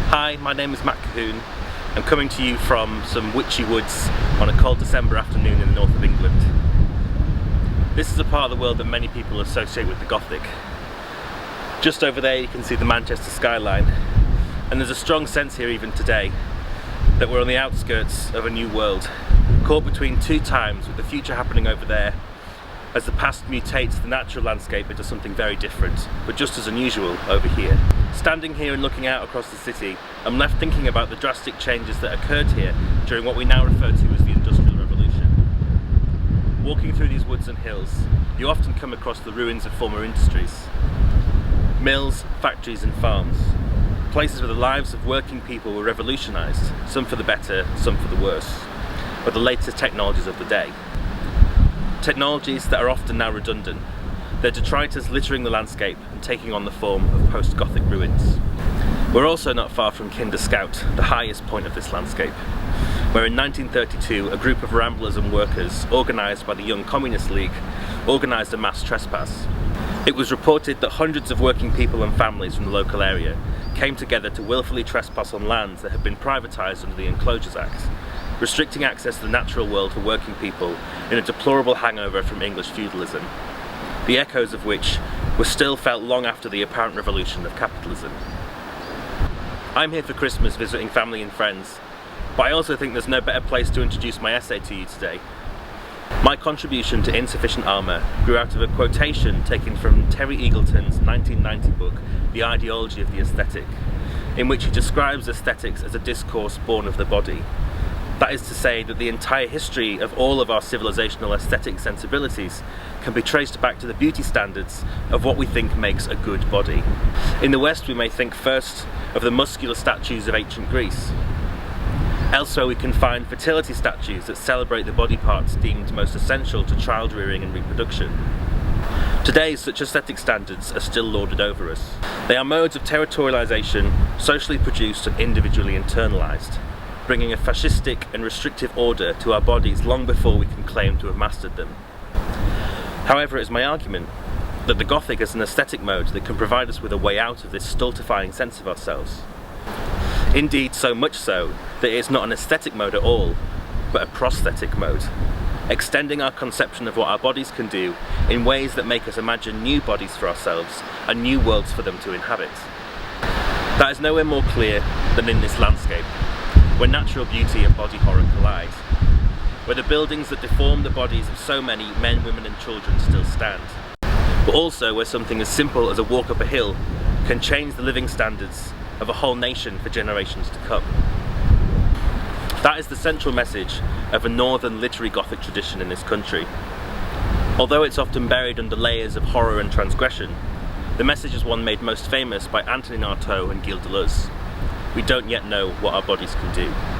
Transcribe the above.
Hi, my name is Matt Cahoon. I'm coming to you from some witchy woods on a cold December afternoon in the north of England. This is a part of the world that many people associate with the Gothic. Just over there you can see the Manchester skyline, and there's a strong sense here even today that we're on the outskirts of a new world, caught between two times with the future happening over there as the past mutates the natural landscape into something very different, but just as unusual over here. Standing here and looking out across the city, I'm left thinking about the drastic changes that occurred here during what we now refer to as the Industrial Revolution. Walking through these woods and hills, you often come across the ruins of former industries. Mills, factories and farms. Places where the lives of working people were revolutionised, some for the better, some for the worse, by the latest technologies of the day. Technologies that are often now redundant, their detritus littering the landscape and taking on the form of post-Gothic ruins. We're also not far from Kinder Scout, the highest point of this landscape, where in 1932 a group of ramblers and workers, organised by the Young Communist League, organised a mass trespass. It was reported that hundreds of working people and families from the local area came together to willfully trespass on lands that had been privatised under the Enclosures Act, restricting access to the natural world for working people in a deplorable hangover from English feudalism, the echoes of which were still felt long after the apparent revolution of capitalism. I'm here for Christmas visiting family and friends, but I also think there's no better place to introduce my essay to you today. My contribution to Insufficient Armour grew out of a quotation taken from Terry Eagleton's 1990 book, The Ideology of the Aesthetic, in which he describes aesthetics as a discourse born of the body. That is to say that the entire history of all of our civilizational aesthetic sensibilities can be traced back to the beauty standards of what we think makes a good body. In the West we may think first of the muscular statues of ancient Greece. Elsewhere we can find fertility statues that celebrate the body parts deemed most essential to child rearing and reproduction. Today such aesthetic standards are still lorded over us. They are modes of territorialization, socially produced and individually internalized, bringing a fascistic and restrictive order to our bodies long before we can claim to have mastered them. However, it is my argument that the Gothic is an aesthetic mode that can provide us with a way out of this stultifying sense of ourselves. Indeed, so much so that it is not an aesthetic mode at all, but a prosthetic mode, extending our conception of what our bodies can do in ways that make us imagine new bodies for ourselves and new worlds for them to inhabit. That is nowhere more clear than in this landscape, where natural beauty and body horror collide, where the buildings that deform the bodies of so many men, women and children still stand, but also where something as simple as a walk up a hill can change the living standards of a whole nation for generations to come. That is the central message of a northern literary Gothic tradition in this country. Although it's often buried under layers of horror and transgression, the message is one made most famous by Antonin Artaud and Gilles Deleuze. We don't yet know what our bodies can do.